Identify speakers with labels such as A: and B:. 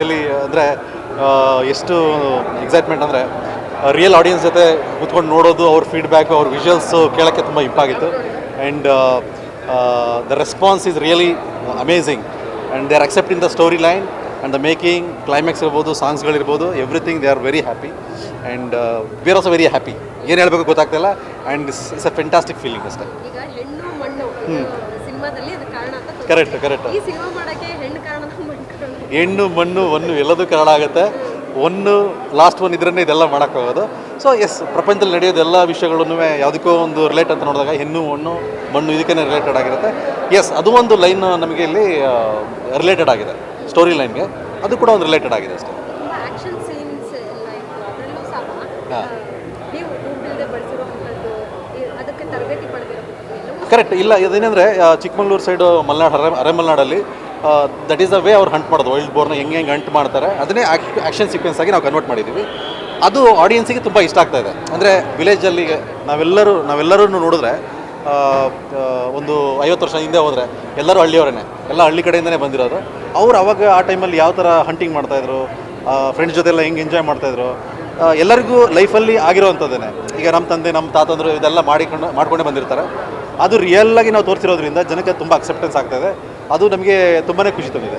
A: ಇಲ್ಲಿ ಅಂದರೆ ಎಷ್ಟು ಎಕ್ಸೈಟ್ಮೆಂಟ್ ಅಂದರೆ ರಿಯಲ್ ಆಡಿಯನ್ಸ್ ಜೊತೆ ಕೂತ್ಕೊಂಡು ನೋಡೋದು, ಅವ್ರ ಫೀಡ್ಬ್ಯಾಕು, ಅವ್ರ ವಿಜುವಲ್ಸು ಕೇಳೋಕ್ಕೆ ತುಂಬ ಇಂಪಾಗಿತ್ತು. And the response is really amazing and they are accepting the story line and the making, climax ಇರ್ಬೋದು, ಸಾಂಗ್ಸ್ಗಳಿರ್ಬೋದು, everything they are very happy and we are also very happy. ಏನು ಹೇಳಬೇಕು ಗೊತ್ತಾಗ್ತಿಲ್ಲ and it's a fantastic feeling ಅಷ್ಟೇ.
B: ಈಗ ಹೆಣ್ಣು ಮಣ್ಣು ಸಿನಿಮಾದಲ್ಲಿ ಅದು ಕಾರಣ ಅಂತ
A: ಕರೆಕ್ಟ್
B: ಈ ಸಿನಿಮಾ ಮಾಡೋಕ್ಕೆ ಹೆಣ್ಣು ಕಾರಣ ಮಣ್ಣು ಕಾರಣ
A: ಹೆಣ್ಣು ಮಣ್ಣು ಒನ್ನು ಎಲ್ಲದೂ ಕಾರಣ ಆಗುತ್ತೆ. ಒಂದು ಲಾಸ್ಟ್ ಒನ್ ಇದ್ರನ್ನೇ ಇದೆಲ್ಲ ಮಾಡೋಕ್ಕಾಗೋದು. ಸೊ ಎಸ್, ಪ್ರಪಂಚದಲ್ಲಿ ನಡೆಯೋದು ಎಲ್ಲ ವಿಷಯಗಳನ್ನೂ ಯಾವುದಕ್ಕೋ ಒಂದು ರಿಲೇಟ್ ಅಂತ ನೋಡಿದಾಗ ಹೆಣ್ಣು ಮಣ್ಣು ಇದಕ್ಕೇ ರಿಲೇಟೆಡ್ ಆಗಿರುತ್ತೆ. ಎಸ್, ಅದು ಒಂದು ಲೈನ್ ನಮಗೆ ಇಲ್ಲಿ ರಿಲೇಟೆಡ್ ಆಗಿದೆ, ಸ್ಟೋರಿ ಲೈನ್ಗೆ ಅದು ಕೂಡ ಒಂದು ರಿಲೇಟೆಡ್ ಆಗಿದೆ ಅಷ್ಟೇ.
B: ತುಂಬ ಆ್ಯಕ್ಷನ್ ಸೀನ್ಸ್ ಎಲ್ಲ ಇತ್ತು, ಅದರಲ್ಲೂ ಸಹ
A: ಹಾಂ,
B: ನೀವು ದುಡ್ಡಿಲ್ಲದೆ ಬಳಸಿರುವಂಥದ್ದು, ಅದಕ್ಕೆ ತರಬೇತಿ ಪಡೆದಿರೋದು
A: ಕರೆಕ್ಟ್. ಇಲ್ಲ, ಇದೇನೆಂದರೆ ಚಿಕ್ಕಮಂಗ್ಳೂರು ಸೈಡು ಮಲೆನಾಡು, ಅರೆಮಲೆನಾಡಲ್ಲಿ ದಟ್ ಈಸ್ ದ ವೇ ಅವ್ರು ಹಂಟ್ ಮಾಡೋದು. ವೈಲ್ಡ್ ಬೋರ್ನ ಹೆಂಗೆ ಹಂಟ್ ಮಾಡ್ತಾರೆ ಅದನ್ನೇ ಆ್ಯಕ್ಷನ್ ಸೀಕ್ವೆನ್ಸ್ ಆಗಿ ನಾವು ಕನ್ವರ್ಟ್ ಮಾಡಿದ್ದೀವಿ. ಅದು ಆಡಿಯನ್ಸಿಗೆ ತುಂಬ ಇಷ್ಟ ಆಗ್ತಾ ಇದೆ. ಅಂದರೆ ವಿಲೇಜಲ್ಲಿ ನಾವೆಲ್ಲರೂ ನೋಡಿದ್ರೆ ಒಂದು 50 ವರ್ಷ ಹಿಂದೆ ಹೋದರೆ ಎಲ್ಲರೂ ಹಳ್ಳಿಯವರೇ, ಎಲ್ಲ ಹಳ್ಳಿ ಕಡೆಯಿಂದನೇ ಬಂದಿರೋದು. ಅವ್ರು ಅವಾಗ ಆ ಟೈಮಲ್ಲಿ ಯಾವ ಥರ ಹಂಟಿಂಗ್ ಮಾಡ್ತಾಯಿದ್ರು, ಫ್ರೆಂಡ್ಸ್ ಜೊತೆಲ್ಲ ಹೆಂಗೆ ಎಂಜಾಯ್ ಮಾಡ್ತಾಯಿದ್ರು, ಎಲ್ಲರಿಗೂ ಲೈಫಲ್ಲಿ ಆಗಿರೋವಂಥದ್ದೇ. ಈಗ ನಮ್ಮ ತಂದೆ, ನಮ್ಮ ತಾತಂದರು ಇದೆಲ್ಲ ಮಾಡ್ಕೊಂಡೇ ಬಂದಿರ್ತಾರೆ. ಅದು ರಿಯಲ್ಲಾಗಿ ನಾವು ತೋರಿಸಿರೋದ್ರಿಂದ ಜನಕ್ಕೆ ತುಂಬ ಅಕ್ಸೆಪ್ಟೆನ್ಸ್ ಆಗ್ತಾಯಿದೆ. ಅದು ನಮಗೆ ತುಂಬಾ ಖುಷಿ ತಂದಿದೆ.